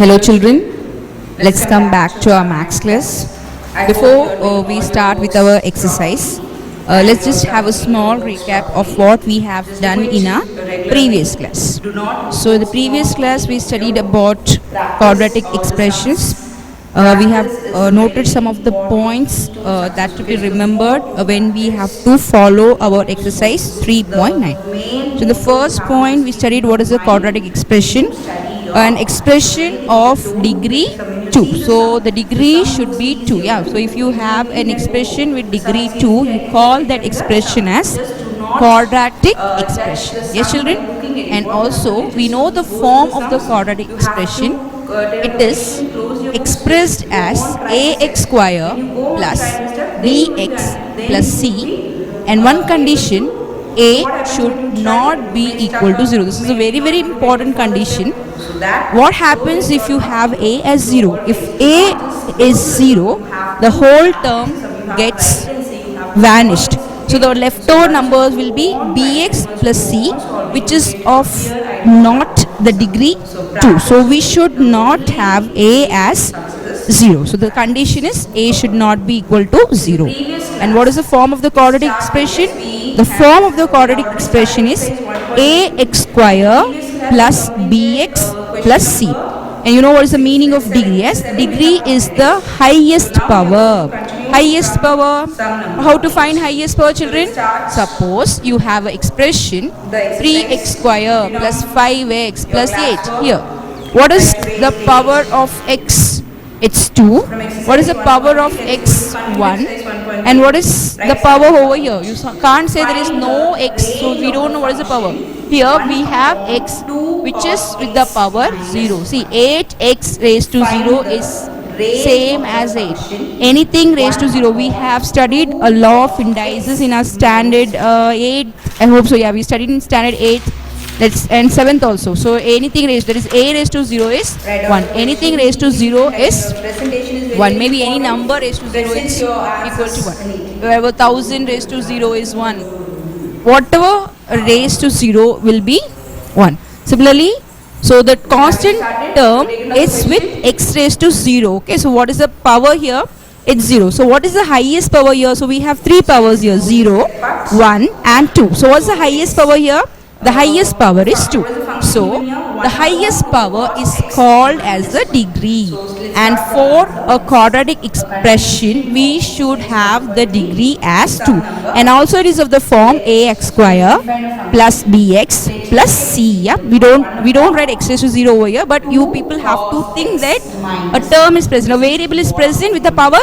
Hello children, let's come back to our maths class. Before we start with our exercise, let's just have a small recap of what we have done in our previous class. So in the previous class we studied about quadratic expressions. We have noted some of the points that to be remembered when we have to follow our exercise 3.9. So the first point we studied what is a quadratic expression. An expression of degree 2. So the degree should be 2. Yeah. So if you have an expression with degree 2, you call that expression as quadratic expression. Yes, children? And also we know the form of the quadratic expression. It is expressed as ax square plus bx plus c, and one condition, a should not be equal to 0. This is a very important condition. What happens if you have a as 0? If a is 0, the whole term gets vanished. So the leftover numbers will be bx plus c, which is of not the degree 2. So we should not have a as 0. So the condition is a should not be equal to 0. And what is the form of the quadratic expression? The form of the quadratic expression is ax square plus bx plus c. And you know what is the meaning of degree? Yes, degree is the highest power. Highest power. How to find highest power, children? Suppose you have an expression 3x square plus 5x plus 8. Here, what is the power of x? It's 2. What is the power of x? 1. And what is the power over here? You can't say there is no x, so we don't know what is the power. Here we have x, which is with the power 0. See, 8x raised to 0 is same as 8. Anything raised to 0. We have studied a law of indices in our standard 8. I hope so. Yeah, we studied in standard 8. And 7th also. So anything raised, that is a raised to 0 is 1. Anything raised to 0 is 1. Maybe any number raised to 0 is equal to 1. Wherever 1000 raised to 0 is 1. Whatever raised to 0 will be 1. Similarly, so the constant term is with x raised to 0. Okay, so what is the power here? It's 0. So what is the highest power here? So we have 3 powers here, 0, 1 and 2. So what's the highest power here? The highest power is 2. So the highest power is called as the degree. And for a quadratic expression, we should have the degree as 2. And also it is of the form ax square plus bx plus c. Yeah? We don't write x raised to 0 over here, but you people have to think that a term is present, a variable is present with the power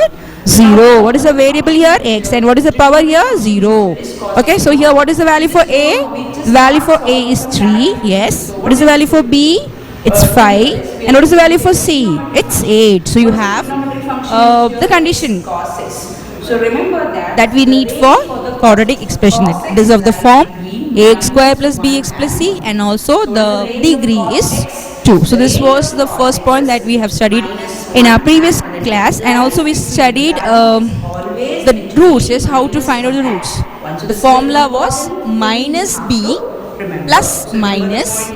0. What is the variable here? X. And what is the power here? 0. Okay, so here what is the value for a? The value for a is 3. Yes. What is the value for b? It's 5. And what is the value for c? It's 8. So you have the condition that we need for quadratic expression. It is of the form ax square plus bx plus c, and also the degree is 2. So this was the first point that we have studied in our previous class, and also we studied the roots. Yes, how to find out the roots. The formula was minus b plus minus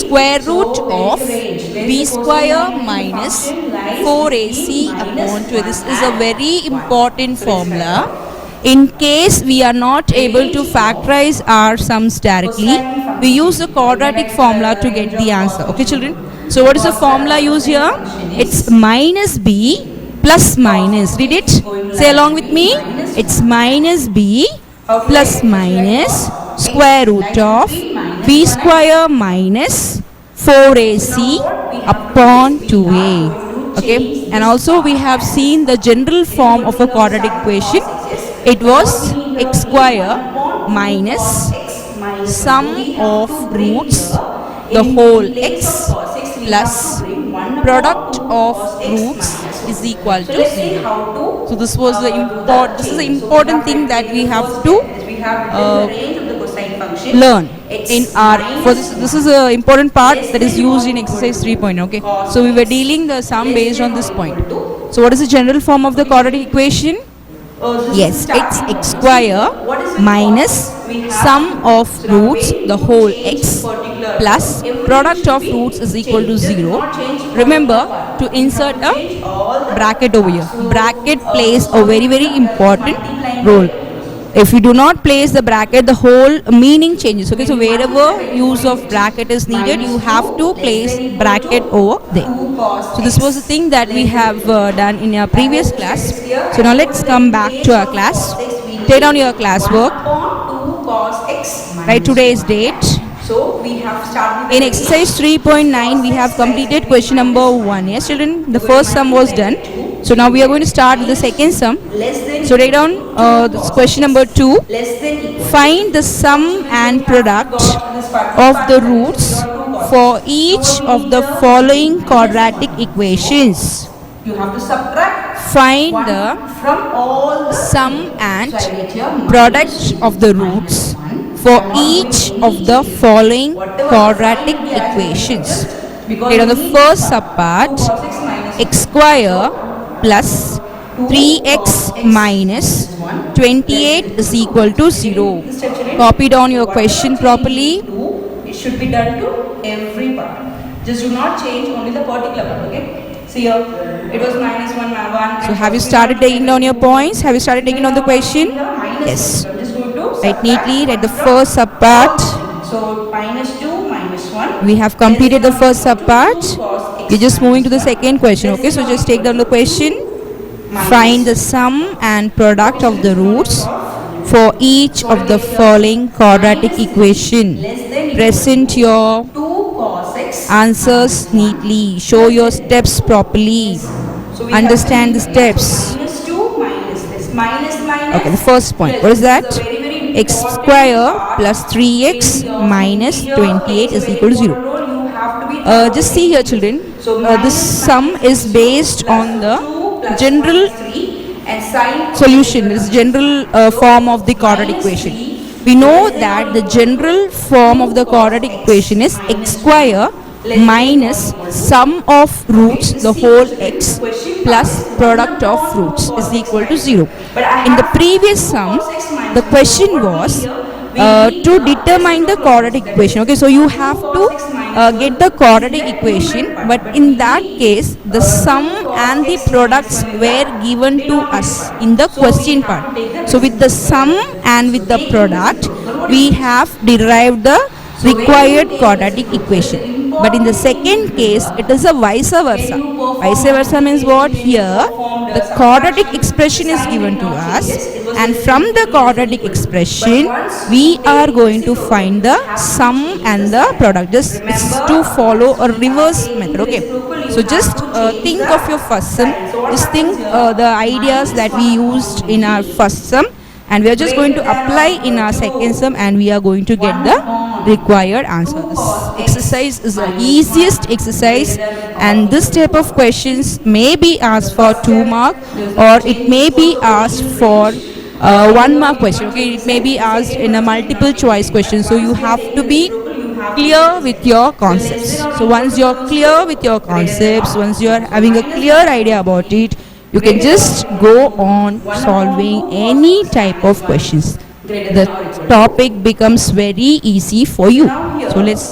square root of b square minus 4ac upon 2. This is a very important formula. In case we are not able to factorize our sums directly, we use the quadratic formula to get the answer. Okay, children? So what is the formula used here? It's minus b plus minus. Read it. Say along with me. It's minus b plus minus square root of b square minus 4ac upon 2a. Okay. And also we have seen the general form of a quadratic equation. It was x square minus sum of roots, the whole x, plus product of roots is equal to 0. So this was the important thing that we have to learn in our, for this is an important part that is used in exercise 3.0. Okay, so we were dealing the sum based on this point. So what is the general form of the quadratic equation? Yes, it's x square minus sum of roots, the whole x, plus product of roots is equal to 0. Remember to insert a bracket over here. Bracket plays a very important role. If you do not place the bracket, the whole meaning changes. Okay, so wherever use of bracket is needed, you have to place bracket over there. So this was the thing that we have done in our previous class. So now let's come back to our class. Take down your classwork. Write today's date. So we have started In exercise 3.9, we have completed question number 1. Yes, children, the first sum was done. So now we are going to start with the second sum. less than So write down this question number 2. less than equal. Find the sum and product of the roots for each of the following quadratic equations. You have to subtract Find one the from all the sum and right here, product of the roots for each of the following quadratic equations. Write down the first subpart, x square plus 3x minus 28 is equal to 0. Copy down your question properly. It should be done to every part. Just do not change only the particular part. Okay. See here, it was minus 1, 1. So have you started taking down your points? Have you started taking down the question? Yes. I'm just going to Write neatly, write the first subpart. So minus 2, minus 1. We have completed the first subpart. You're just moving to the second question. Okay, so just take down the question. Find the sum and product of the roots for each of the following quadratic equation. Present your 2 cos x. answers neatly. Show your steps properly. So we Understand the have steps. minus 2 minus this. Minus minus. Okay, the first point. What is that? This is a very X important square part. plus 3x minus 28 is equal to 0. You have to be Just see here, children. This sum is based on the general solution, this general form of the quadratic equation. We know that the general form of the quadratic equation is x square minus sum of roots, the whole x, plus product of roots is equal to 0. In the previous sum, the question was to determine the quadratic equation. Okay, so you have to get the quadratic equation, but in that case the sum and the products were given to us in the question part. So with the sum and with the product we have derived the required quadratic equation. But in the second case it is a vice versa. Vice versa means what? Here the quadratic expression is given to us, and from the quadratic expression we are going to find the sum and the product. Just it's to follow a reverse method. Okay, so just think of your first sum, just think the ideas that we used in our first sum, and we are just going to apply in our second sum, and we are going to get the required answer. This exercise is the easiest exercise, and this type of questions may be asked for 2 mark or it may be asked for 1 mark question. Okay, it may be asked in a multiple choice question, so you have to be clear with your concepts. So once you're clear with your concepts, once you're having a clear idea about it, you can just go on solving any type of questions. The topic becomes very easy for you. So let's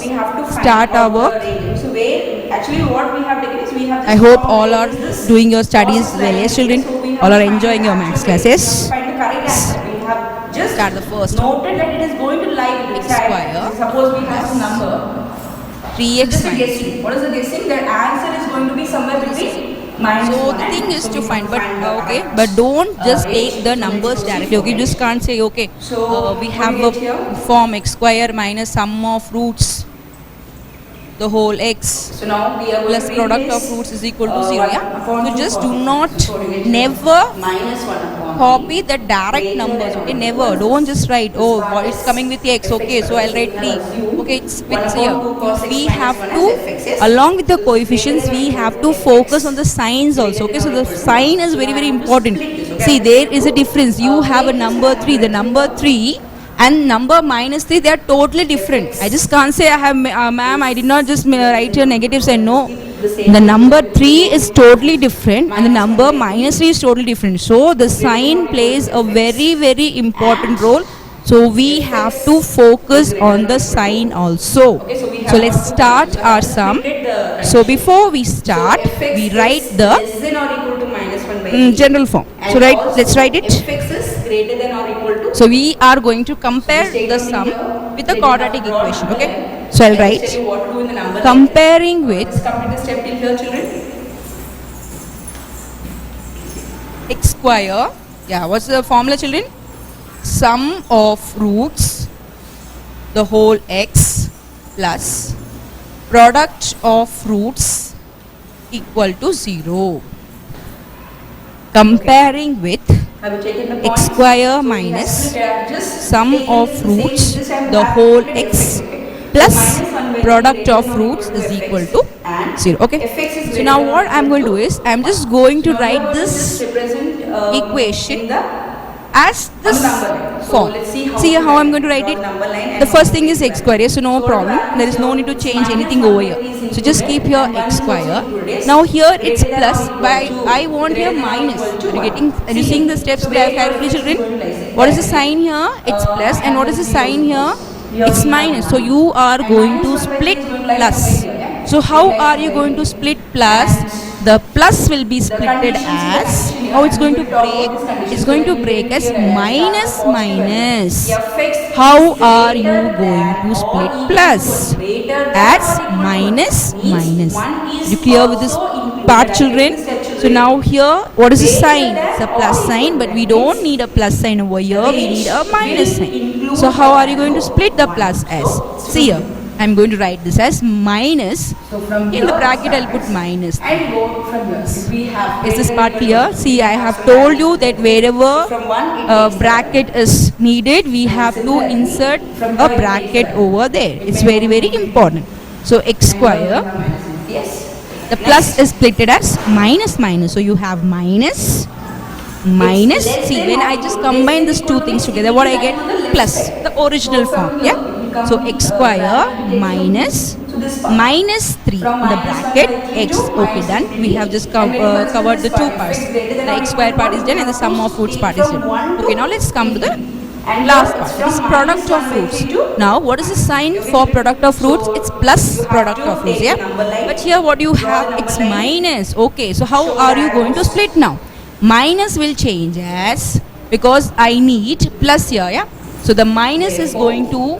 start our work. So where actually what we have taken is we have. I hope all are doing your studies well. Yes, children, all are enjoying your maths classes. Find the correct answer. We have just Start the first. noted that it is going to lie with X square. Suppose we have some number. 3x Just a minus. guessing. What is the guessing? That answer is going to be somewhere between minus So 1 the thing and- is so to we find, but the okay, correct. but don't just take the H. numbers directly. Okay, you just can't say okay. So, We what have do we a get here? form x square minus sum of roots, the whole x, So now we are going plus to product replace, of roots is equal to 0. 1 Yeah. upon So 2 just cos do x. not So what do we get here? never minus 1 upon copy the direct numbers. Okay, never. Don't just write oh what is coming with the x. Okay, so I'll write 3. Okay, it's here. We have to, along with the coefficients, we have to focus on the signs also. Okay, so the sign is very important. See, there is a difference. You have a number 3. The number 3 and number minus 3, they are totally different. I just can't say I have ma'am, I did not just write your negative sign. No, the same. The number 3 is totally different and the number minus 3 is totally different. So the sign plays a very, very important role. So we have to focus on the sign also. Okay, so we have So let's start our sum. So before we start, we write the less than or equal to minus 1 by 3. general form. And So also let's write it. fx is greater than or equal to. So we are going to compare Just take the something sum here, with the then you quadratic have to draw equation. number Okay. line. So I'll I'll write tell you what to do in the number line. comparing with Let's complete the step till here, children. x square. Yeah, what's the formula, children? Sum of roots, the whole x plus product of roots equal to 0. Comparing with I will check in the x points. square So we minus have to just sum take of the same- roots, this time the have whole to x fx, okay? plus So minus 1 by product 3 of greater than or roots equal is fx. equal to And 0. Okay. fx is So greater now than or what I'm equal going to do is I'm just going to Now write we are going to this just represent, equation in the as this number line. So form. let's see how See to how I'm going to draw write the it. number line and The first how thing to is write x that. square, so no So problem. to There is no need to balance change your anything minus over one here. is So just keep here included and x one is square. also included. Now here it's Greater than or plus. equal By to. I want here Greater than or minus. equal to Are you one. getting? Are you See, seeing the steps so where your carefully, fx is children? going to lie, What is the exactly. sign here? It's plus, and what is the sign here? Here It's we have minus. So minus. you are And going minus to 1 by split 3 is going to lie plus. somewhere here, yeah? So how Lie are you somewhere going to here. split plus? And The plus will be splitted conditions, as the condition how here, it's going to we will talk break. about this condition. It's going So to when we break will as here as minus positive minus. fx How is are you greater going than to or split equal plus? to greater than As or equal to minus means minus. one is You clear with this also included. part, I children? get this step, So children. now here, what is the Greater sign? than It's a or plus equal sign, to. but we That don't means need a plus sign over here. We need a range minus will sign. include So how are you going to value split the one. plus as? So, See here, I'm going to write this as minus. So from In the here bracket, I'll starts put minus. and go from here. If we have Is this greater part than clear? equal to See, I we have to told add. you that wherever From one it takes bracket is needed, we have to Similarly, insert from a here it bracket takes over there. It's very, very important. So x square, Yes. the plus is splitted as minus minus. So you have minus minus. less See, than when or I just equal to combine less these than two equal things to together, what I equal get? to the left Plus, side. the original So from form. here Yeah. we come So to, x square take minus to this part. minus 3 From in the minus one bracket by three x. to Okay, minus done. three. We have just And when you consider covered the this two part, parts. if it's greater than The or x square equal to part is one, done and the sum of roots take part is from done. one to Okay, now let's come to the and last here part. it's That is from product minus of one by roots. three to Now, what is the sign for product of roots? It's plus product of roots. Yeah. But here, what you have? It's minus. Okay. So how are you going to split now? Minus will change as, because I need plus here. Yeah. So the minus is going to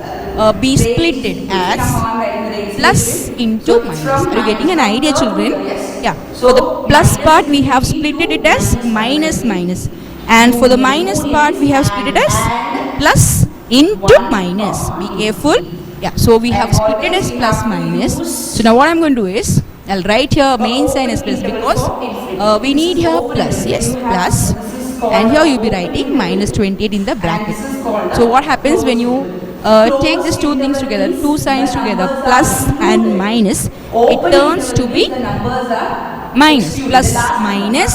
be splitted as plus into minus. Are you getting an idea, children? Yeah. So the plus part we have splitted it as minus minus, and for the minus part we have split it as plus into minus. Be careful. Yeah. So we have split it as plus minus. So now what I'm going to do is I'll write here main sign as plus because we need here plus. Yes, plus. And here you'll be writing minus 28 in the bracket. So what happens when you take these two things together, two signs together, plus and minus, it turns to be minus, plus minus,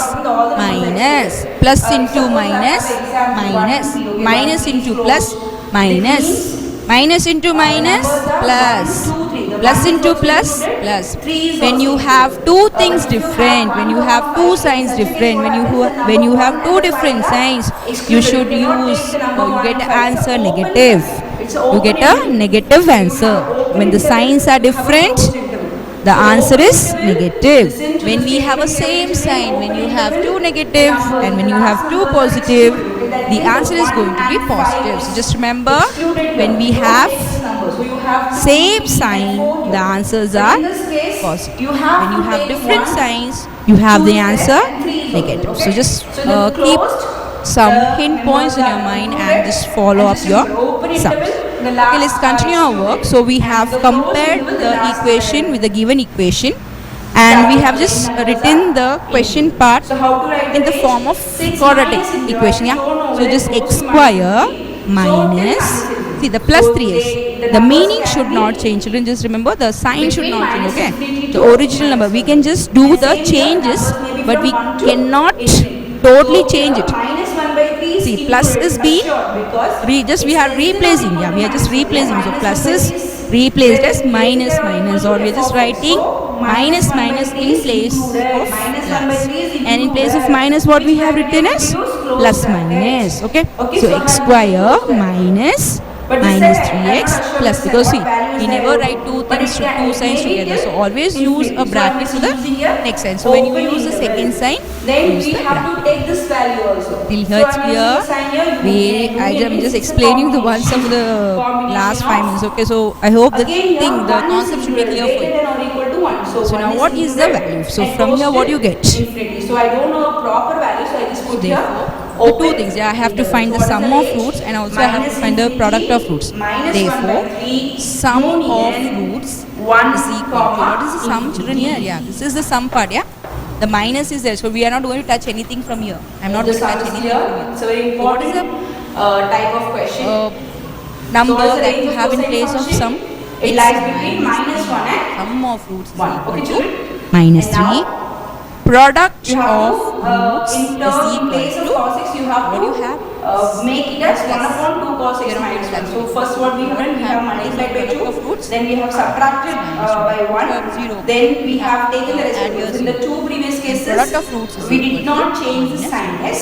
minus, plus into minus, minus, minus into plus, minus, minus into minus, plus, plus into plus, plus. When you have two things different, when you have two signs different, when you have two different signs, you should use, you get the answer negative. You get a negative answer. When the signs are different, the answer is negative. When we have a same sign, when you have two negative and when you have two positive, the answer is going to be positive. So just remember, when we have same sign, the answers are positive. When you have different signs, you have the answer negative. So just keep some hint points in your mind and just follow up your sums. Okay, let's continue our work. So we have compared the equation with the given equation, and we have just written the question part in the form of quadratic equation. Yeah. So just x square minus, see the plus 3 is, the meaning should not change. Children, just remember the sign should not change. Okay. The original number, we can just do the changes, but we cannot totally change it. See, plus is B. We are replacing. Yeah, we are just replacing. So plus is replaced as minus minus, or we're just writing minus minus in place of plus. And in place of minus, what we have written as plus minus. Okay, so x square minus minus 3x plus, because see, we never write two signs together, so always use a bracket to the next sign. So when you use the second sign, then use we the have bracket. to take this value also. Till here it's clear. I'm just explaining the ones of the last 5 minutes. Okay, so I hope the concept should be clear for you. So now what is the value? So from here what you get? So I don't know a proper value, so I just put here. The two things, I have to find the sum of roots and also I have to find the product of roots. Therefore, sum of roots is equal to, what is the sum, children, here? Yeah, this is the sum part, yeah. The minus is there, so we are not going to touch anything from here. I'm not going to touch anything from here. It's a very important type of question. Number So what is the that range you of have in cosine place of function? sum. It lies between minus 1 and Sum of roots is 1. equal Okay, to children? minus And now 3. Product You have of to, roots in is place of equal to, cos x, you have what to do you have? make it as 1 Plus. upon 2 cos x Zero minus 1. plus. So first what we have done, we have multiplied by Product of 2, roots. then we have subtracted by 1, Zero. then we have taken the Add reciprocals. your In the zero. two previous cases, Product of roots is we equal did to not change the minus. sign, yes.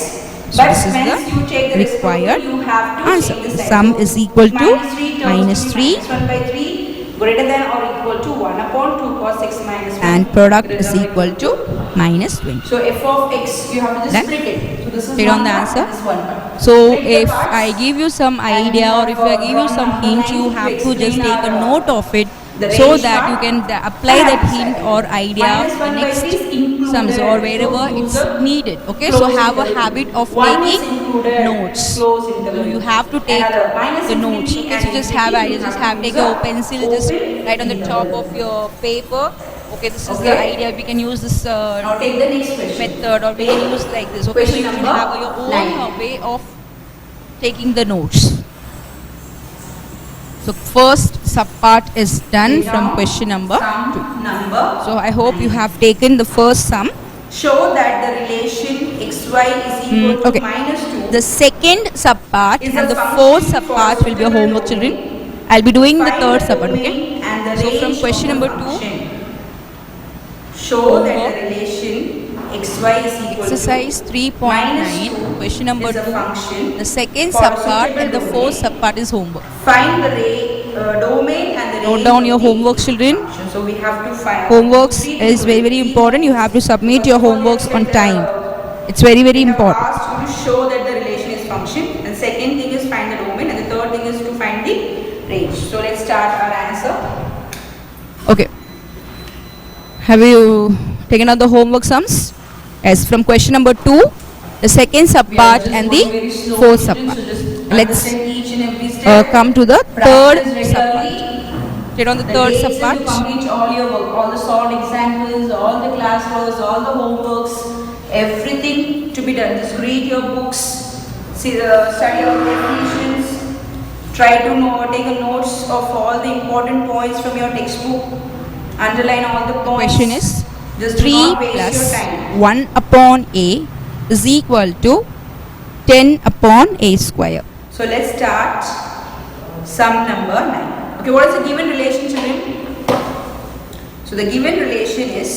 So But this is once the you take the required reciprocal, you have to answer. change the sign. Sum So is equal to minus 3 minus terms will be minus 1 by 3 greater than or equal to 1 upon 2 cos x minus 1. and product greater is than or equal to minus 20. So f of x, you have to just Done? split it. So this is Take one on the part, answer. this one part. So Split the if parts I give you some and idea we or have, if I give you drawn some number hint, you line have to explain just take a our, note of it the so range that you part. can apply that hint or idea Minus the 1 by next 3 is included. sums or wherever So it's the needed. Okay, so close have a interval. habit of 1 is taking included, notes. close So interval. you have to take Another minus the notes. infinity Okay, so and just have infinity, ideas, you just have have to take use a a pencil, just open write on the top interval. of your paper. Okay, this is the Okay. idea. We can use this Now take the next question. method or we can use like this. Okay, so Question you should number have your own 9. way of taking the notes. So first subpart is done from Now, question number 2. sum number. So I hope you have taken the first sum. Show that the relation xy is equal to okay. minus 2. The second subpart Is and a the function fourth for subpart will be a homework, suitable children. I'll be doing the Find third the subpart, domain okay? and the So from range question of the number 2, function. Show that Homework. the relation xy is equal exercise to 3.9, minus 2 question number is a 2. function The second for a subpart and the suitable fourth domain. subpart is homework. Find the domain and the Note range down of your the homework, children. function. So we have to find Homeworks three is very very three important. You have to submit your homeworks on time. It's very They very have important. asked you to show that the relation is function, and second thing is find the domain, and the third thing is to find the range. So let's start our answer. Okay. Have you taken out the homework sums? Yes, from question number 2, the second subpart and the fourth subpart. Let's each and every step. come to the third Practice subpart. regularly. Take on the The third days that subpart. you complete all your work, all the solved examples, all the classworks, all the homeworks, everything to be done. Just read your books, study all the definitions, try to take a notes of all the important points from your textbook, underline all the points. Question is Just do 3 not waste plus your time. 1 upon a is equal to 10 upon a square. So let's start sum number 9. Okay, what is the given relation, children? So the given relation is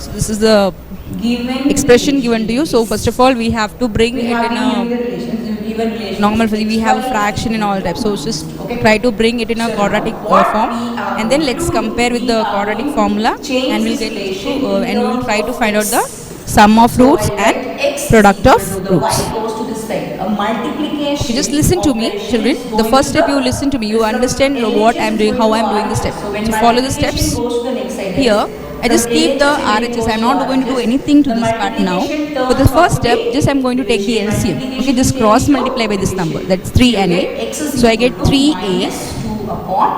So this is the given expression given to you. So first of all, we have to bring we it have in been given a the relations, given relations. normal form. We have a XY fraction and all type. So just Okay. try to bring it in a So quadratic what form, we are and then going let's to do, compare with we the are quadratic going to formula, change and we'll this get relation to, in and we'll terms try to of find out x. the sum of So roots I and write x product equal of to the roots. y goes to this side. A multiplication. Okay, just listen to me, operation children. is The going first to step the- you listen to me. You this understand LHS what is I'm doing, going how to I'm doing the R. step. So when So follow the multiplication steps. goes to the next side, Here, I just from keep the LHS again RHS. goes I'm to not going to do RHS. anything to The this part now. multiplication For the terms first of step, the just I'm going to take the relation. LCM. Okay, just cross multiply by this number. That's 3 and X is 8. So I get equal to 3a minus 2 upon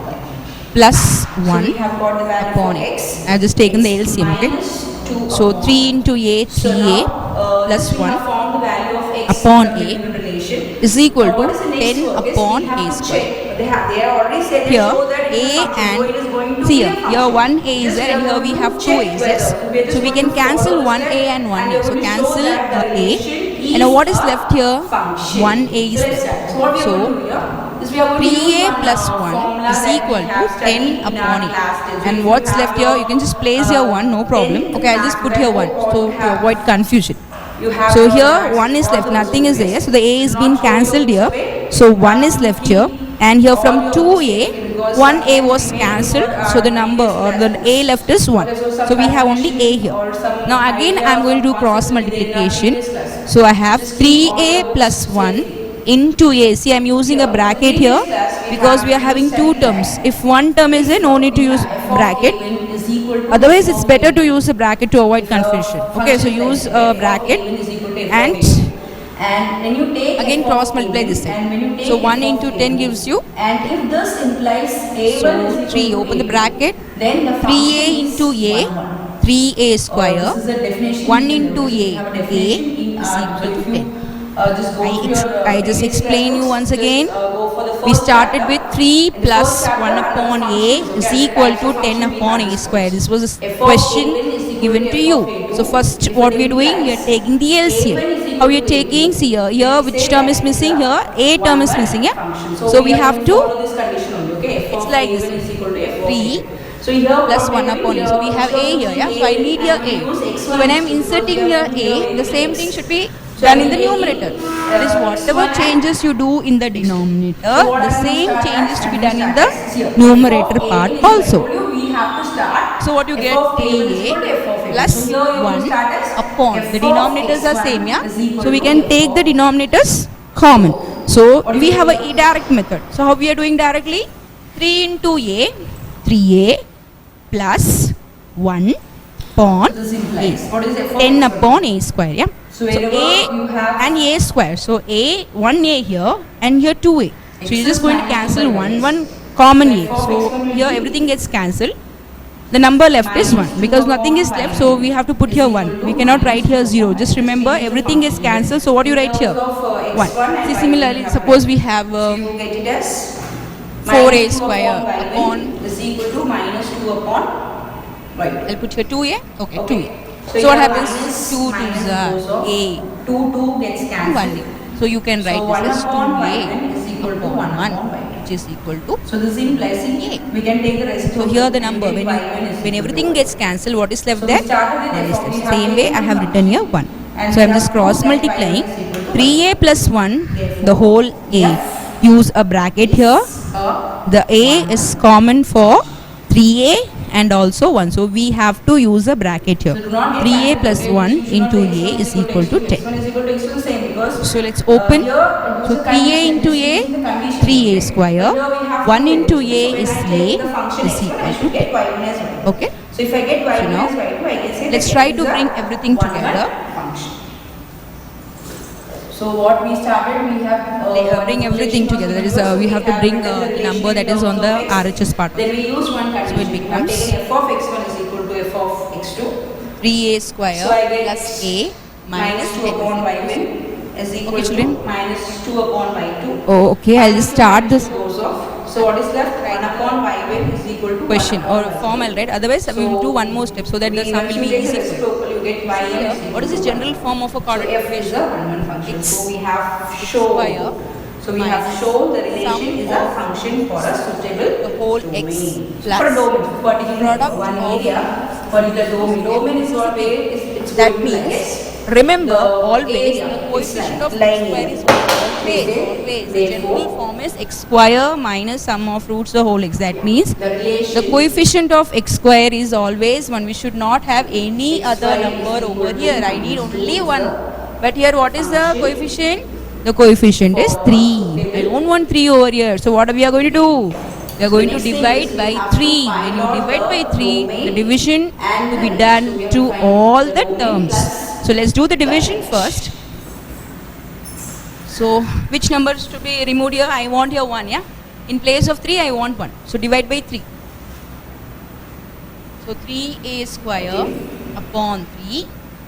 y. plus So we 1 have got the value upon for a. x. I've just taken the X LCM. Okay. minus 2 So upon 3 into a, So 3a now, plus we 1 have found the value of x upon from the a given relation. is equal Now, to what is the next 10 work is upon we have a to square. check. They are already said they Here show that a it's a function, so it is going to and see be a here, here function. 1a is Just there and we here have we to have 2 check a's, whether yes. we are just So we going can to cancel follow the 1a step and and 1a. we are So going to show cancel that the a relation And now what is left here? Function. 1a is So let's start. So what we are going to do here is we are going to 3a use plus one 1 formula is that equal we to have 10 studied in upon our a. class test. And If what's you left have here? You can just place here 1, no problem. 10 Okay, I'll just put here 1 or so you to have- avoid confusion. You have So your here maths, 1 is all left, those nothing is ways. there. So the a is been Not cancelled showing here. this way. So 1 is left here. And here from All 2a, because 1a was sometimes we cancelled. got So the our number or the previous a left is 1. lessons. So we have only a here. Or some Now again idea I am going to do of cross concept within our multiplication. previous lessons. So I have Just keep 3a all plus those 1 safely. into a. See, I am using a bracket here because we are having two terms. If one term is there, no need to use bracket. Otherwise, it's better to use a bracket to avoid confusion. Okay, so use a bracket and when you take again f of cross a multiply this and when you side. take So f 1 of into a 10 gives you, and if this implies a1 so is equal 3. to Open the a, bracket. then the 3a function into is a, 1, 1. 3a square. This is a definition. 1 You can into notice we a, have a definition in is our- equal so to if you, 10. just go to your, I just previous explain you classes, once just, again. go for the We first started chapter. with 3 In the plus first chapter, 1 the upon a functions, is okay, the equal types to of 10 function we upon have a square. This was a f of question a1 is equal given to to f you. of a2. So first If what it we are doing, we are implies taking the a1 LCM. is equal How we are to taking? a2. See here which Say term that is missing is here? A a term is 1 missing, yeah? function. So we are have going to follow this condition only, okay? F It's of like a1 this. is equal to f of 3 a2. So here plus what we 1 are doing upon a. here, So we have a here, yeah? So I need here a. So when I am inserting here a, the same thing should be done in the numerator. That is whatever changes you do in the denominator, the same changes to be done in the numerator part also. We have to start. So what you get? 3a plus 1 upon. The denominators are same, yeah? So we can take the denominators common. So we have a direct method. So how we are doing directly? 3 into a, 3a plus 1 upon This a. implies what is f of 10 a? upon a square, yeah? So So wherever a you have and a square. So a, 1a here and here 2a. So you're just going to cancel 1 common a. So here everything gets cancelled. The number left is 1 because nothing is left, so we have to put here 1. We cannot write here 0. Just remember everything is cancelled. So what do you write here? 1. See, similarly, suppose we have you get it as 4a minus 2 square y1 upon, is equal to minus 2 upon y. I'll put here 2a. Okay, 2a. So So what here happens? minus- 2 minus to goes off. a. 2 gets And cancelled. 1a. So you can write So 1 this as upon 2a y1 is equal to 1 upon 1, upon y2. which is equal to. So this implies in A. we can take the rest So of here it. the number, We when, get y1 is when equal everything to gets cancelled, what is left So we there? started with 1 is f of- we left. have Same way I taken have one. written here 1. And So we I'm have just cross proved that multiplying. y1 is equal to 3a plus 1, Therefore, the whole a. Use a bracket here. The a is common for 3a and also 1. So we have to use a bracket here. So do not get 3a cancelled, plus okay? 1 You should not into take a x1 is equal to 10. x1 is equal to x2 same because So let's open. here it was So a 3a condition, into this a, is the condition, 3a okay? square. Here we have 1 to into do a this. is So when I take a the function is x1, I equal should to get y1 as well. Okay. So if I get y1 now, as y2, I can say let's that try x to is a bring everything one-one together. function. So what we started, we have Bring everything together. That is, we have to bring the number that is on the RHS part. Then we use one condition. it We have becomes taken f of x1 is equal to f of x2. 3a square So I get plus a minus 2 10. upon y1 is equal Okay, children. to minus 2 upon y2. Oh, okay. I'll just start this Goes off. So what is left? 1 upon y1 is equal to question 1 or upon y2. form I'll write. Otherwise, we will do one more step so that the sum will be easy. You get y1 is What is the equal to general form of a So quadratic f is equation? a one-one function. X So we have show. square So we have minus show the sum relation is a of function for a suitable the whole domain. x For a plus domain, particular product one of area, particular domain. Domain is what way it's that going to like means this. remember The always area the is coefficient of like x square linear. is always the general form is x square minus sum of roots the whole x. That means The relation the coefficient of x square is always 1. We should not have any other number over here. I need only 1. But here what is the coefficient? The coefficient is 3. I don't want 3 over here. So what we are going to do? We are going to divide by 3. When you divide by 3, the division to be done to all the terms. So let's do the division first. So which numbers to be removed here? I want here 1, yeah? In place of 3, I want 1. So divide by 3. So 3a square upon 3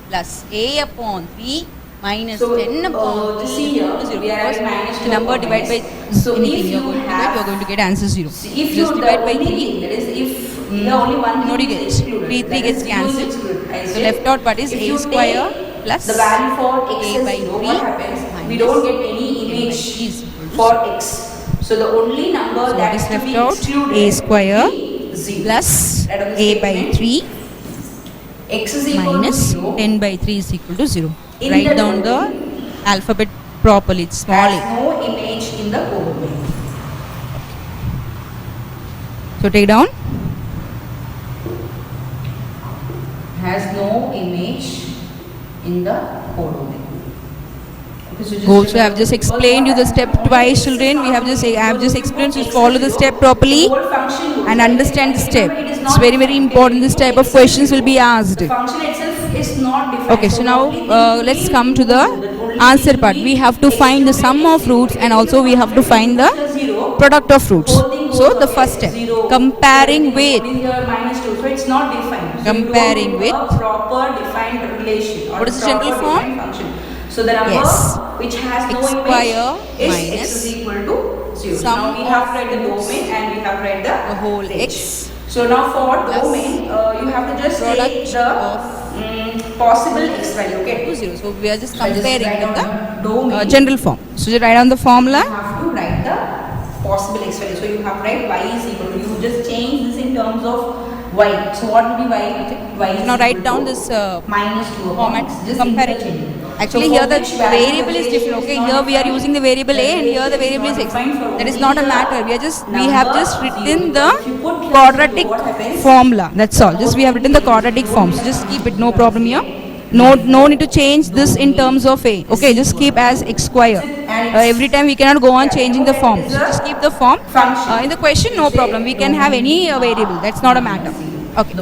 plus a upon 3 minus So, 10 upon to 3 see here, to 0. we are Because at minus the 2 number upon divided by x. So anything if you are you going to have- divide, you are going to get answer 0. If Just you divide by the only 3. thing, that is if the only one What do thing you is get? excluded, 3 that gets is u is cancelled. excluded. I The said, left out part is if a you square take plus the value for x a is by 0, 3 what happens? We minus don't get any a by image 3 is equal to for 0. x. So the only number So that what is is to left be out? excluded A square would be 0. plus Right on the a by statement. 3 X is equal minus to 0. 10 by 3 is equal to 0. In Write the down the domain alphabet properly. It's small has a. no image in the codomain. So take down. Has no image in the codomain. Okay, so Also, I have just explained you the step twice, children. We have just I have just explained. So follow the step properly and understand the step. It's very very important. This type of questions will be asked. The function itself is not defined. Okay, so now let's come to the answer part. We have to find the sum of roots and also we have to find the product of roots. So the first step, comparing with. So it's not defined. Comparing with. A proper defined relation. Or What is the proper general form? defined function. So the number Yes. which has no X image square is minus x is equal to 0. sum Now we have of read the roots domain and we have read the whole range. x So now for plus domain, you have to just take product the of possible x value. Okay. to 0. So we are just So just comparing write with down the domain. general form. So just write down the You formula. have to write the possible x value. So you have to write y is equal to. You just change this in terms of y. So what will be y? Y is Now write equal down to this minus 2 format, just compare it. interchange. Actually So here for the which value variable the is different. relation Okay, is here not we are defined. using the variable a and here the variable is x. That is not a matter. We are just have just written the quadratic formula. That's all. Just we have written the quadratic form. So just keep it. No problem here. No need to change this in terms of a. Okay, just keep as x square. Every time we cannot go on changing the form. So just keep the form. In the question, no problem. We can have any variable. That's not a matter. Okay.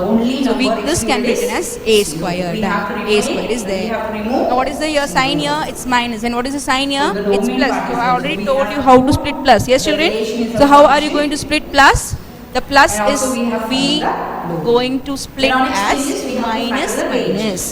So this can be written as a square. A square is there. Now what is the here sign here? It's minus. And what is the sign here? It's plus. So I already told you how to split plus. Yes, children. So how are you going to split plus? The plus is we going to split as minus minus.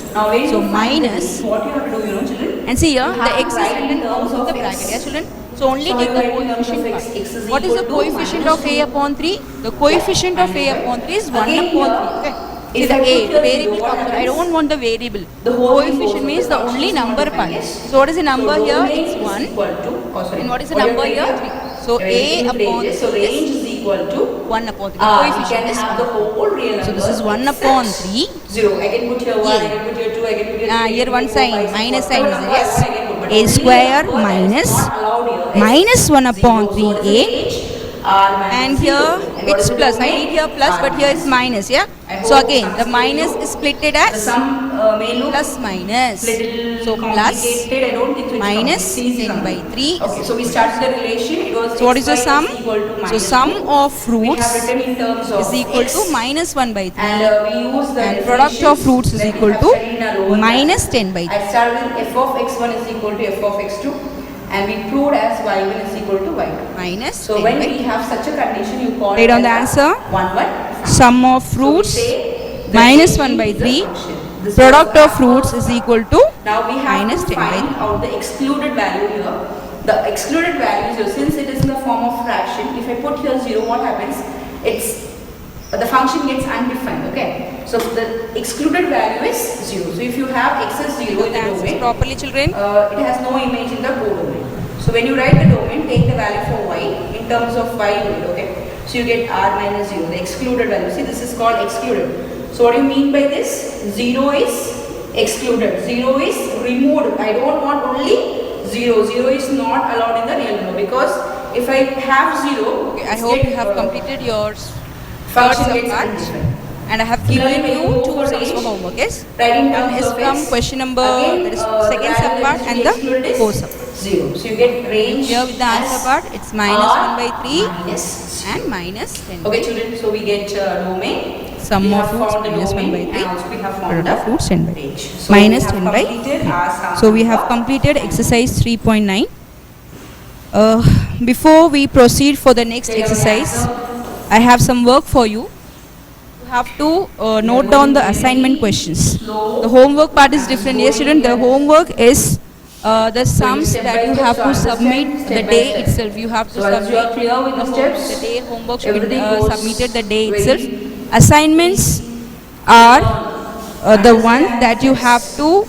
So minus. What you have to do, children? And see here, the have x to is write in written terms out of of the x. bracket. Yes, children. So only So take the when you have coefficient x, part. x is What is the equal to coefficient minus of a upon 3? The coefficient of a upon 3 is 1 Again upon here, 3. Okay. See if the I put a, here variable zero, what comes. I happens? don't want the variable. The whole thing Coefficient goes means with the the only function number is part. minus. So what is the number So here? domain It's is 1. equal to, And what is the you number have here? written 3. So Your a range upon is- 3 So range is is equal to 1 upon 3. The we coefficient can is have the 1. whole real So this numbers is 1 except upon 3. 0. I can put here 1, Yeah. I can put here 2, I can put here 3. I Here can one put here sign, 4, 5, 6, minus 4, sign is whatever yes. number I can put, but A only square number that is minus not allowed here is minus 1 upon 0. So what is the 3a. range? R minus And 0. here And what it's is the plus. I domain? need here plus, R but here it's minus. minus. Yeah. I So hope again, the I'm minus clear. is splitted The as sum may look plus minus. little So plus complicated. I don't think so. It's minus it's easy 10 sum. by 3. Okay, so we started the relation. It was So what is the x y sum? is equal to So minus sum 2. of We have roots written in terms of is equal x, to minus 1 by 3. and we use the And product of definitions roots is that we equal have to studied in our lower minus class. 10 by 3. I started with f of x1 is equal to f of x2, and we proved as y1 is equal to y2. Minus So 10 when by we have such a condition, you call Write it down the as answer. 1 Sum of So we roots say the minus change 1 by in the 3. function. This Product was of roots our is first equal to Now we have minus to 10 by find out the excluded value here. The excluded value is, since it is in the form of fraction, if I put here 0, what happens? The function gets undefined, okay? So the excluded value is 0. So if you have x is 0 in the answers domain, properly, children. it has no image in the codomain. So when you write the domain, take the value for y in terms of y unit, okay? So you get r minus 0, the excluded value. See, this is called excluded. So what do you mean by this? 0 is excluded. 0 is removed. I don't want only 0. 0 is not allowed in the real number, because if I have 0, Okay, I hope you have completed your function third gets part. undefined. And I have Similarly, given when you you go 2 for sums range, for homework, yes? Right in One terms is of from x, question number, again, that is the second value sub part that and should be excluded the is fourth sub. 0. So you get range. Here with the answer as part, it's minus r 1 by 3 minus and minus 10 Okay, by children, so we get domain. sum We of have roots found the minus 1 by domain 3. and also we have found Product of the roots 10 by 3. range. So Minus we have 10 by completed our sum So we have number. completed exercise 3.9. Before we proceed for the next Okay, exercise, answer. I have some work for you. You have to note down the assignment questions. The homework part is different. Yes, student, the homework is the sums step that by you step, have so to understand submit step the by day step. itself. You have to So as you are submit clear with the steps, the day homework should be everything goes submitted the day very itself. Assignments are the one that you have to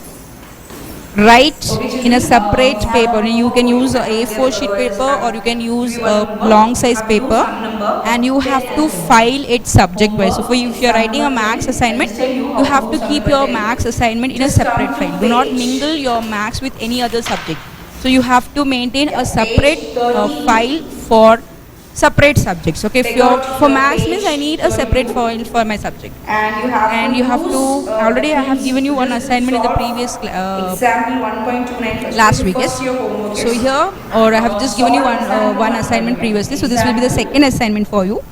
write in a separate paper. You can use a A4 sheet paper or you can use a long size paper, and you have to file it subject wise. So if you are writing a maths assignment, you have to keep your maths assignment in a separate file. Do not mingle your maths with any other subject. So you have to maintain a separate file for separate subjects. Okay, if you're for maths means I need a separate file for my subject. And you have to Already I have given you one assignment in the previous example 1.29 last week, yes. So here, or I have just given you one assignment previously. So this will be the second assignment for you.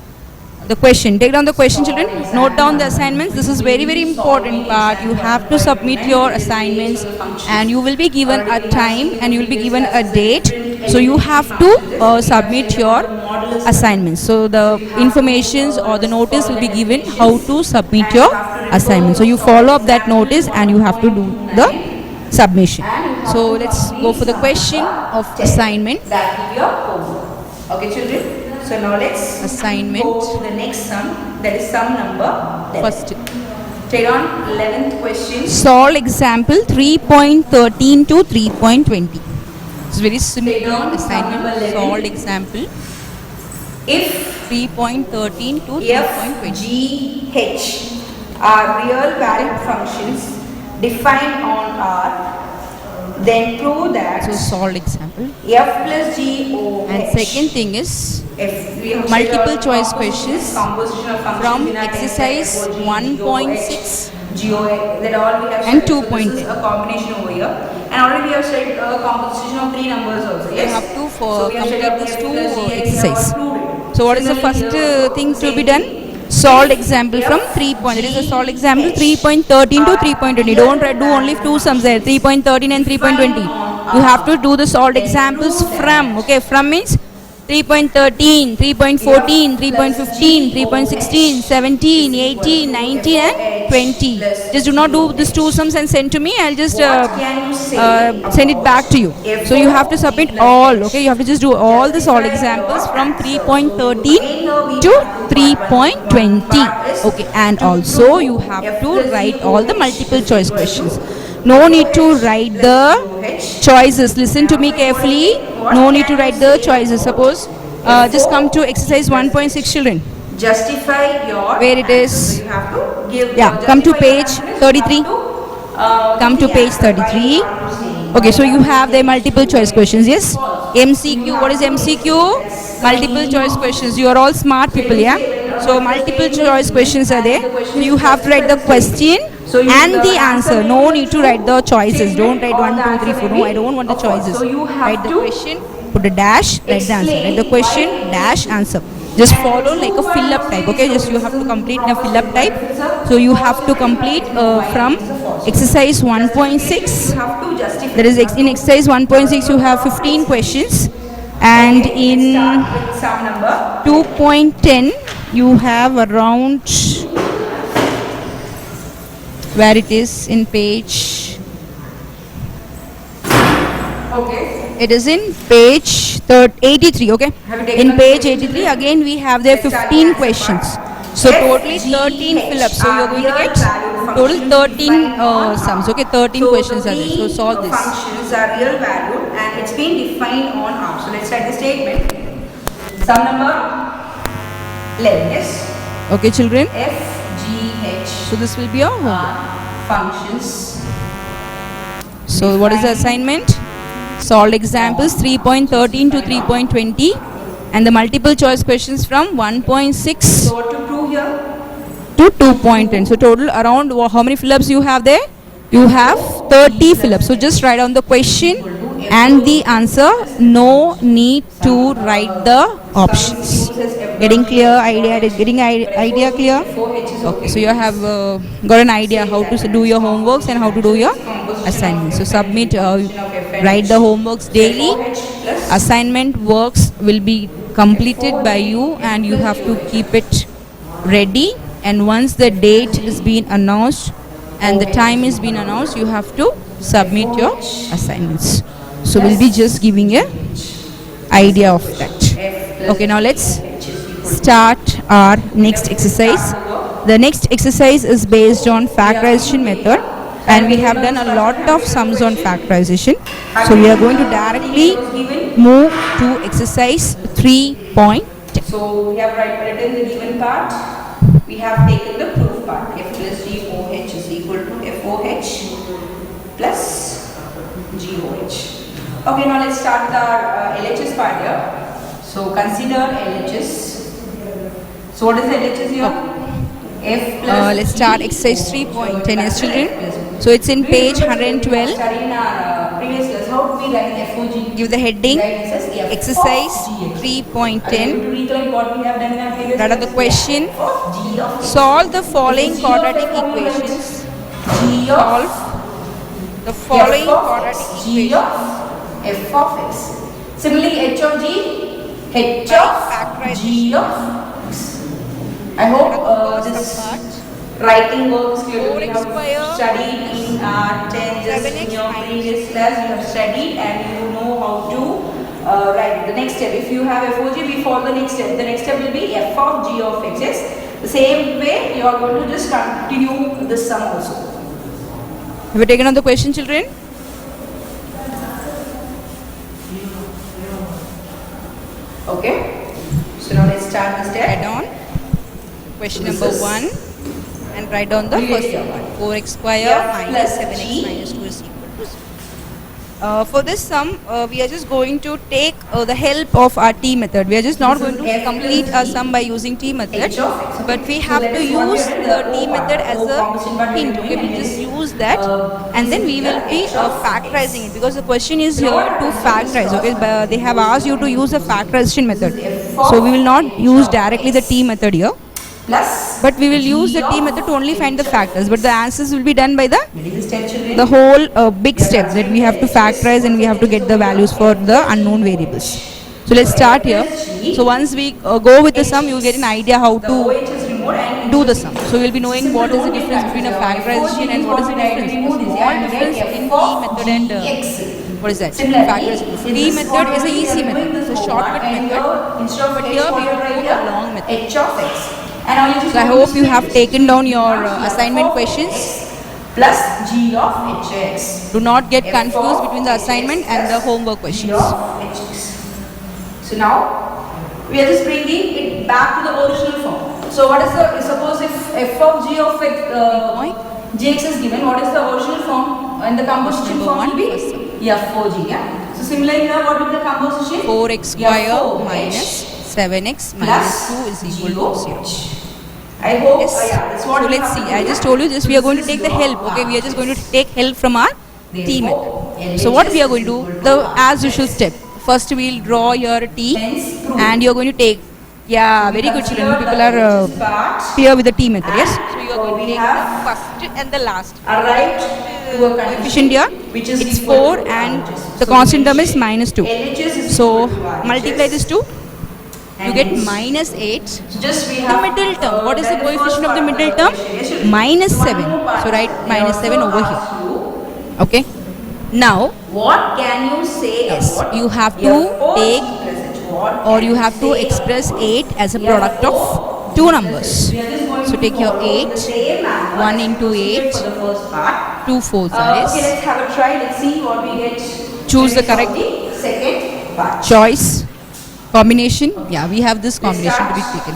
The question, take down the question, children. Note down the assignments. This is very, very important part. You have to submit your assignments, and you will be given a time and you will be given a date. So you have to submit your assignments. So the informations or the notice will be given how to submit your assignment. So you follow up that notice and you have to do the submission. So let's go for the question of assignment. That will be your homework. Okay, children. So now let's Assignment. go to the next sum. That is sum number 11. First, Take on 11th question. solve example 3.13 to 3.20. It's very simple assignment. Solved example If 3.13 to f, 3.20. g, h are real valued functions defined on R, then prove that So solved example. f plus g o And h. second thing is If we have multiple said choice composition questions of from functions in our exercise test, 1.6 GOA, that all we have and said. So 2.10. this is a combination over here. And already we have said composition of three numbers also. Yes. You have to So we have said complete this f two plus g, h exercise. are included. So what is the first thing to be done? Solved example from 3 point. It is a solved example 3.13 to 3.20. Don't do only two sums there, 3.13 and 3.20. You have to do the solved examples from. Okay, from means 3.13, 3.14, 3.15, 3.16, 17, 18, 19 and 20. Just do not do these two sums and send to me. I'll just send it back to you. So you have to submit all. Okay, you have to just do all the solved examples from 3.13 to 3.20. Okay, and also you have to write all the multiple choice questions. No need to write the choices. Listen to me carefully. No need to write the choices. Suppose just come to exercise 1.6, children. Justify your Where it is? answer. So you have to give. Yeah, come to justify your page answer. 33. You have to, Come to give the page answer by 33. what you say. Okay, so you have the multiple choice questions. Yes. MCQ. What is MCQ? Multiple choice questions. You are all smart people, yeah. So multiple choice questions are there. So you have to write the question and the answer. No need to write the choices. Don't write 1, 2, 3, 4. No, I don't want the choices. So you have Write the to question, put a dash, write the answer. Write the question, dash, answer. Just follow like a fill up type. Okay, just you have to complete in a fill up type. So you have to complete from exercise 1.6. You have to justify. That is in exercise 1.6 you have 15 questions, and in Start with sum number. 2.10 you have around, where it is in page, Okay. it is in page 83. Okay, Have you taken in on page page 83 again we have there 15 questions. So totally 13 fill-ups. So you're going to get total 13 sums. Okay, 13 questions are there. So solve this. Functions are real valued and it's been defined on R. So let's write the statement. Sum number 11. Yes. Okay, children. F, G, H So this will be your homework. are functions. So what is the assignment? Solved examples 3.13 to 3.20 and the multiple choice questions from 1.6 So what to prove here? to 2.10. So total around how many fill-ups you have there? You have 30 fill-ups. So just write down the question and the answer. No need to write the options. Getting clear idea? Getting idea clear? Okay, so you have got an idea how to do your homeworks and how to do your assignments. So submit, write the homeworks daily. Assignment works will be completed by you and you have to keep it ready. And once the date is being announced and the time is being announced, you have to submit your assignments. So we'll be just giving a idea of that. Okay, now let's start our next exercise. The next exercise is based on factorization method. and we have done a lot of sums on factorization. So we are going to directly move to exercise 3.10. So we have written the given part. We have taken the proof part. F plus GOH is equal to FOH plus GOH. Okay, now let's start with our LHS part here. So consider LHS. So what is LHS here? F plus Let's start exercise 3.10, yes children. So it's in page 112. Study in our previous class. How do we write FOG? Give the heading exercise To 3.10. recollect what we have done in our previous Write out the question. G of Solve the following quadratic equations. G Solve of the following quadratic G equations. of F of X. Similarly, H of G, H By of factorization. G of X. I hope this writing work is clear. We 4x have square studied in 10 just 7x in your minus previous class. You have studied and you know how to write the next step. If you have FOG, we follow the next step. The next step will be F of G of X. Yes? The same way you are going to just continue this sum also. Have you taken on the question, children? Okay? So now let's start the step. Write down question This number is 1 and write down the first one. 4x square F minus plus 7x G. minus 2 is equal to 0. For this sum, we are just going to take the help of our T method. We are just not This going is to F complete plus a G. sum by using T method, H of X. but we So have that to is what we use have done, the the T O method part, as O function, but a we hint. will Okay, we do just it. use that and then we will be H of factorizing X. it, because the question is So here what to happens factorize. is Okay, but they have asked you to use the factorization method, F so we will not of use H of directly the X. T method here, Plus but we will use G the T of method to only find the H of factors, but the answers will be done by the What is the step, children? whole big step that we have to factorize and we have to get the values for the unknown variables. So let's start here. So once we go with the sum, you will get an idea how The to OH is removed and do the sum. So we'll be knowing what is the Simple difference between a factorization and what is the difference. The small difference in T method and what is that? Factorization. T method is an easy method, it's a shortcut method, but here we will do a long method. H of X. And now you just So I want to hope you split have this. taken down your Now F assignment of questions. X plus G of Hx. Do not get F confused of between the Hx assignment and the plus homework G questions. of Hx. So now we are just bringing it back to the original form. So what is the, suppose if F of G of X, Gx is given, what is the original form? And the composition Number form one, will first be F4G. Yeah. So similarly here, what will be the composition? 4x square F4H minus 7x minus 2 is equal to 0. I hope, Yes. yeah, that's what So we let's have see. to do, I yeah. just told you this. We are going to This take is the help. your Okay, we are just going to part. take help from our T Therefore, method. So what we are going to do, the as usual step. First we'll draw your T, Hence, prove. and you are going to take. Yeah, very good children. You people are clear with the T method. Yes. So you are going to we take have the first and the last. arrived to a Coefficient here, which is it's equal 4 to and LHS. the So constant term we is minus 2. LHS is So equal to RHS. multiply this 2, you And get hence, minus 8. so just we The have middle term, what is the done first coefficient of the part middle the term? equation. Yes, children. Minus So one 7. more part So write is, minus they 7 also over here. ask you, Okay. Now, what can you say Yes, about you have to F4 take present? What or can you have to say express about 8 as a F4 product of two numbers. We are just going So to take your follow 8, the same manner 1 as we into proceeded 8, for the first part. 2 fourths Okay, is. let's have a try. Let's see what we get. Choose the When we correct solve the second part. Choice, combination. Yeah, we have this combination to be taken.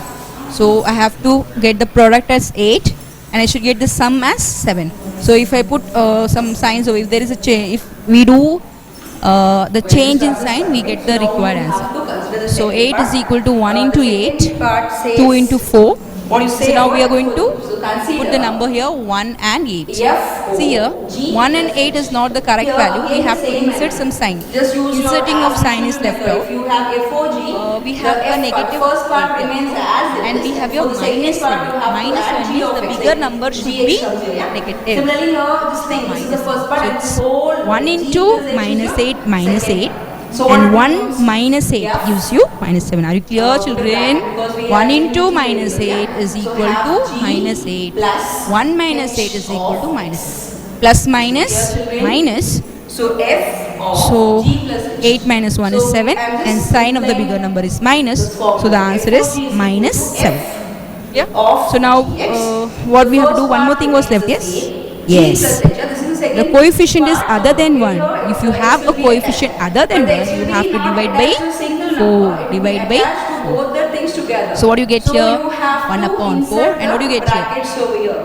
So I have to get the product as 8 and I should get the sum as 7. So if I put some signs, or if there is a change, if we do the change in sign, we get the required answer. So 8 is equal to 1 into 8, 2 into 4. What you So say now we are about going to so consider put the number here 1 and 8. F, See here, G, 1 and 8 is not the correct Here, value. We again have the to same insert method. some sign. Just use your Inserting of sign is as left usual out. method. If you have F4G, We have the a F negative part, first part here. remains as it And is. we have your For the second minus part, 1. you have to Minus add 1 G means of the X. bigger number should GX be comes here, yeah? negative. Similarly here, this thing, this is the first part So and it's this whole 1 G into plus H is minus your 8 minus second 8 part. So what and it 1 becomes? minus 8 Yeah. gives you minus 7. Are you clear, Because children? we 1 are into using minus it, 8 yeah? is So equal have to G minus 8. plus 1 minus 8 is H equal to of minus 8. Plus minus Here, children. minus. So F of So G plus H. 8 minus 1 is So 7 I'm just and sign of the applying bigger number is minus. this formula. So the answer is F of G equal minus to 7. F Yeah. of So now Gx. what The we have to first do, one more part thing was remains left, the yes? same. Yes. G plus h. This is the second The coefficient is part. other than 1. Here, If you x have a will be coefficient attached. other than But the 1, x you will have be to not divide by attached to a single 4. number. It will be Divide by attached to 4. both the things together. So what do you get So here? you have 1 to upon 4. insert And what do you the get here? brackets over here.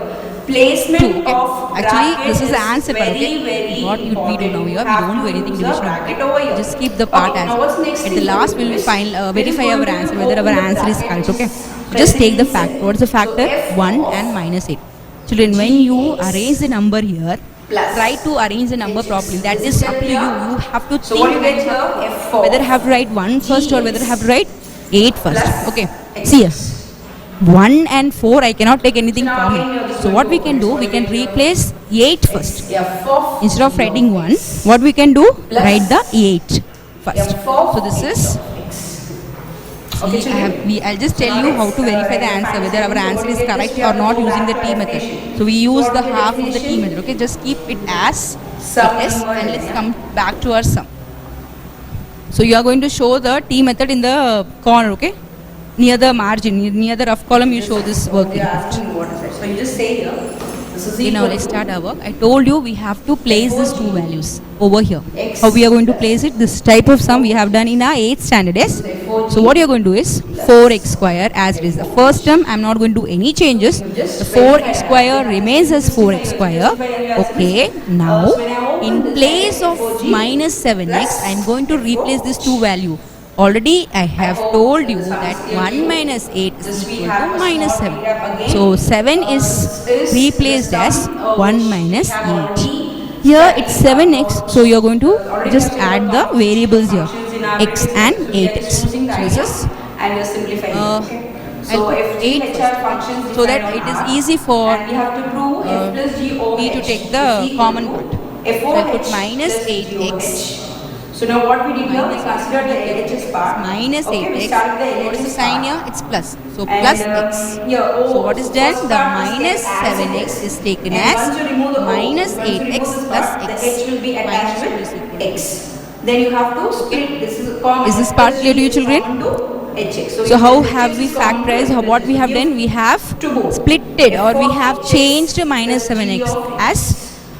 Placement 2. Okay. of Actually, bracket this is the is answer part. very, Okay. very What we do important. now You here, we have don't do to anything use a division. bracket over here. Just keep the part Okay, as now what's next at thing the last to do we'll is find we're verify going our to answer whether open our the answer is bracket correct. which Okay. is Just take the present factor. inside. What's the factor? So f 1 of and minus 8. Children, when you arrange the number here, plus try to arrange the number hx. properly. That This is is up to clear? you. You have to So think what you get and here? F of whether have to write 1 first or whether gx have to write 8 first. plus Okay. hx. See here. 1 and 4 I cannot take anything So now from again you're it. just So going what to we can open do, it. we So can again you're- replace 8 first. F of Instead of writing 1, x what we can do? Plus Write the 8 first. F of So this is, x. Okay, see, I'll just tell you how to verify the answer, whether our answer is correct or not using the T method. So we use the half of the T method. Okay, just keep it as Sum it is number and let's is- come back to our sum. So you are going to show the T method in the corner, okay? Near the margin, near the rough column, you show this work. They are asking what is it. So you just say here, this is Okay, now equal let's to start our work. I told you we have to place these two values over here. X How we are going to place it? This type of sum we have done in our 8th standard, yes? Therefore, So what you are going to do is 4x square as it is. The first term I am not going to do any changes. The 4x square remains as 4x square. Okay, now in place of minus 7x I am going to replace this two value. Already I have told you that 1 minus 8 is equal to minus 7. So 7 is replaced as 1 minus 8. Here it's 7x, so you are going to just add the variables here, x and 8x. So this is, and you're simplifying. I'll put if 8 HR first, functions so that defined it on is R, easy for and we have to prove f plus g over me to h take the is equal common to part. f So I over put h minus plus g over 8x. h. So now what we did here, we considered the LHS part. minus Okay, we 8x. started the What is the LHS sign part. here? It's plus. So And, plus x. here, So what is done? first The part was minus kept as it 7x is taken And as once you remove the O, minus once you remove 8x this plus part, x. The h will be attached Minus with is equal to x. Then you have to split. This is common. Is this F part plus clear to g you, is children? common to hx. So if how hx have we is common to factorized? h, How, what we have give done? We have to both. split it or we F of have x changed minus plus g 7x of x. as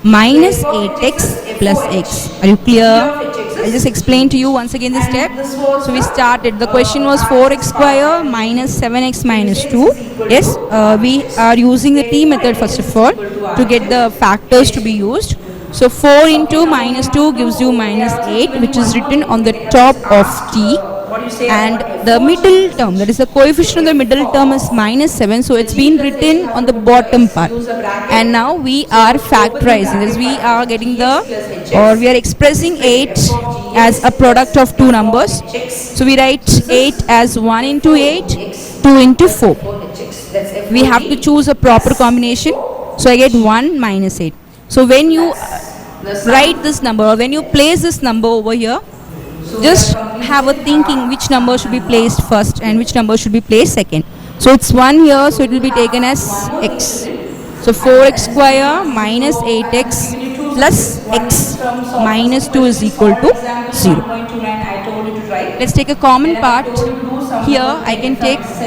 minus F of 8x is plus F of x. h. Are you G clear? of hx is I'll just explain to you once again the And step. this was So we the, started. The question was 4x square minus 7x minus 2. Yes, we are using the T method first of all to get the factors to be used. So 4 into minus 2 gives you minus 8, which is written on the top of T. What you say And about the F of middle term, that is the coefficient of the middle term is minus 7, so it's been written on the bottom part. And now we are factorizing this. We are getting the, or we are expressing 8 as a product of two numbers. So we write 8 as 1 into 8, 2 into 4. That's F We have to choose a proper combination. So I get 1 minus 8. So when you write this number or when you place this number over here, just have a thinking which number should be placed first and which number should be placed second. So it's 1 here, so it will be taken as x. So 4x square minus 8x plus x minus 2 is equal to 0. I told you to write. Let's take a common part. Here I can take 4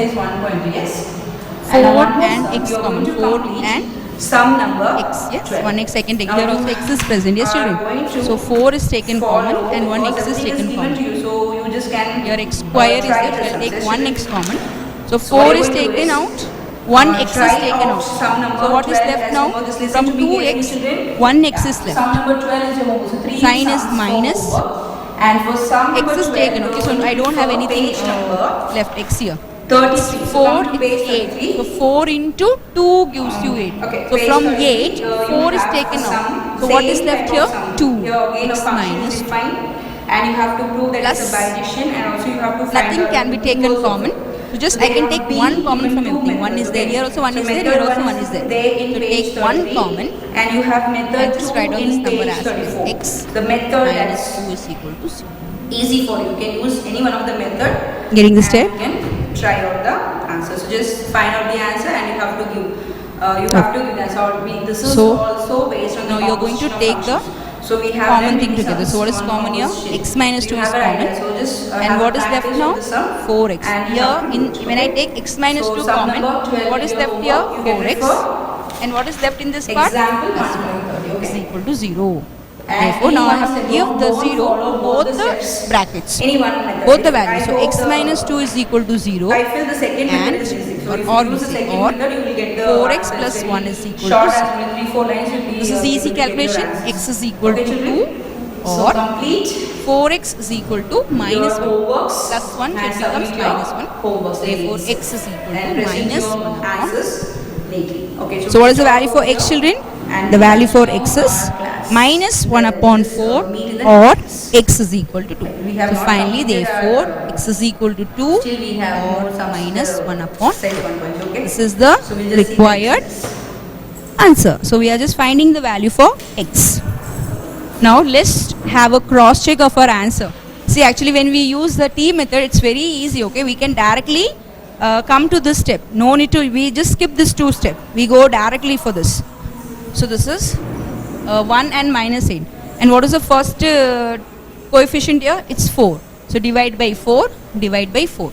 and x common. 4 and some number x, yes, 12. 1x I can take. Now Here you also x is present, yes are children. going to So 4 is taken common follow and 1 because x is everything taken given to common. you, so you just can Your x square is try there, the so I'll take sums. 1x common. So So what 4 you're is going to do taken is, out, 1x is try taken out out. some number So what is 12 left as now? homework. Just listen From to me carefully, 2x, children. 1x is left. Sum number 12 is your homework. So 3 Sign is sums for minus. homework. And for sum X number is 12, taken, okay, so I don't have for anything page number left, x here. 33. So 4 come to is page 8. 33. So 4 into 2 gives you 8. Okay, So page from 33, 8, you 4 is have taken some out. So what is same left type here? of sum. 2 Here again a x function minus is defined and you have to prove that it's a plus bijection and also you have to find nothing out can be the taken inverse of common. it. So just They I can have take been one common given from two everything. One methods, is there okay. here also, one So is there method here also, one one is is there. there in So page take one 33 common and you have method and just 2 write down in this number page as 34. x The method minus that's 2 is equal to 0. easy for you. You can use any one of the method. Getting the and step? You can try out the answer. So just find out the answer and you have to give. You have to give the answer. This is So, also based on the now you're going to composition take of the functions. So we have common done thing many together. sums So what is on common here? composition. X minus So 2 you is have an common. idea. So just, And have what a is left practice now? with the sum 4x. and you Here, have to when I take x minus so 2 sum common, number 12 what is your left homework. here? You can 4x. refer And what is left in this part? Example Plus 1/30. is Okay. equal to 0. And Therefore, now I have to anyone give the don't 0 follow both the the steps. brackets. Any one method. Both the I values. So hope x the- minus 2 is equal to 0. I feel the second And- method is easy. So if or you use the we say second or method, you will get the 4x answer. plus It's 1 very is equal short to as only 3-4 lines will be. This is easy you will get your calculation. answers. X is equal Okay, to children? 2 So or complete 4x is equal to minus your 1 homeworks plus 1, it and becomes submit your minus 1. homeworks, Therefore, ladies. x is equal And to present minus your 1 upon. answers neatly. Okay, So what is the value for here x, children? and The value for continue x is our class. minus 1 upon 4 meet in the or class. x is equal to 2. We have So not finally, completed therefore, our, x is equal to 2 Still we have or more sums minus to 1 upon. set 1 point. Okay. This is the So we'll just see the required exercise. answer. So we are just finding the value for x. Now let's have a cross check of our answer. See, actually when we use the T method, it's very easy, okay? We can directly come to this step. No need to, we just skip this 2 step. We go directly for this. So this is 1 and minus 8. And what is the first coefficient here? It's 4. So divide by 4, divide by 4.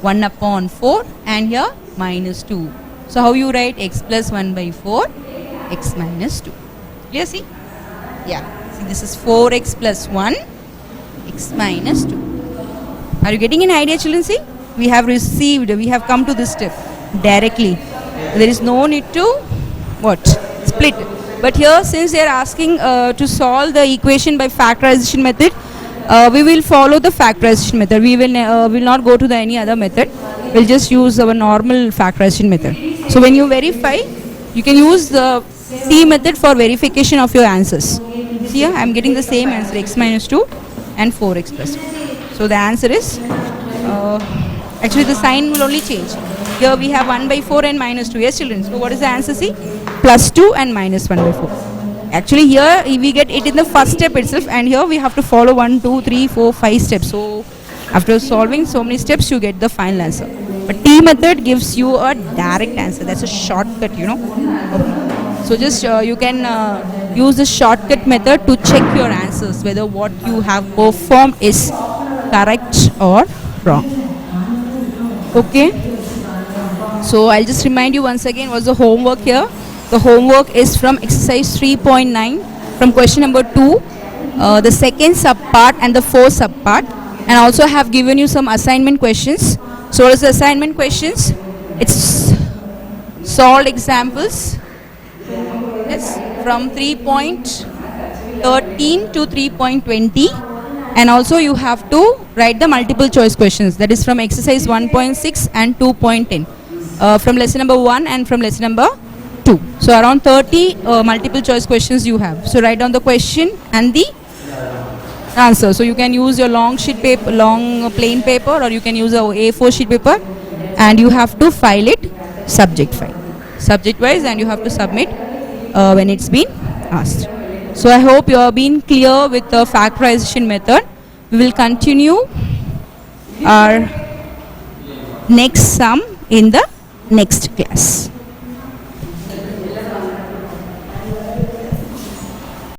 1 upon 4 and here minus 2. So how you write x plus 1 by 4, x minus 2. Clear, see? Yeah. See, this is 4x plus 1, x minus 2. Are you getting an idea, children? See, we have received, we have come to this step directly. There is no need to what? Split. But here, since they are asking to solve the equation by factorization method, we will follow the factorization method. We will not go to the any other method. We'll just use our normal factorization method. So when you verify, you can use the T method for verification of your answers. See here, I am getting the same answer, x minus 2 and 4x plus 1. So the answer is, actually the sign will only change. Here we have 1 by 4 and minus 2. Yes, children. So what is the answer? See, plus 2 and minus 1 by 4. Actually here we get it in the first step itself, and here we have to follow 1, 2, 3, 4, 5 steps. So after solving so many steps, you get the final answer. But T method gives you a direct answer. That's a shortcut, you know. So just you can use the shortcut method to check your answers, whether what you have performed is correct or wrong. Okay. So I'll just remind you once again what's the homework here. The homework is from exercise 3.9 from question number 2, the second subpart and the fourth subpart, and also have given you some assignment questions. So what is the assignment questions? It's solved examples. Yes, from 3.13 to 3.20, and also you have to write the multiple choice questions, that is from exercise 1.6 and 2.10, from lesson number 1 and from lesson number 2. So around 30 multiple choice questions you have. So write down the question and the answer. So you can use your long sheet paper, long plain paper, or you can use a A4 sheet paper, and you have to file it subject wise, and you have to submit when it's been asked. So I hope you have been clear with the factorization method. We will continue our next sum in the next class.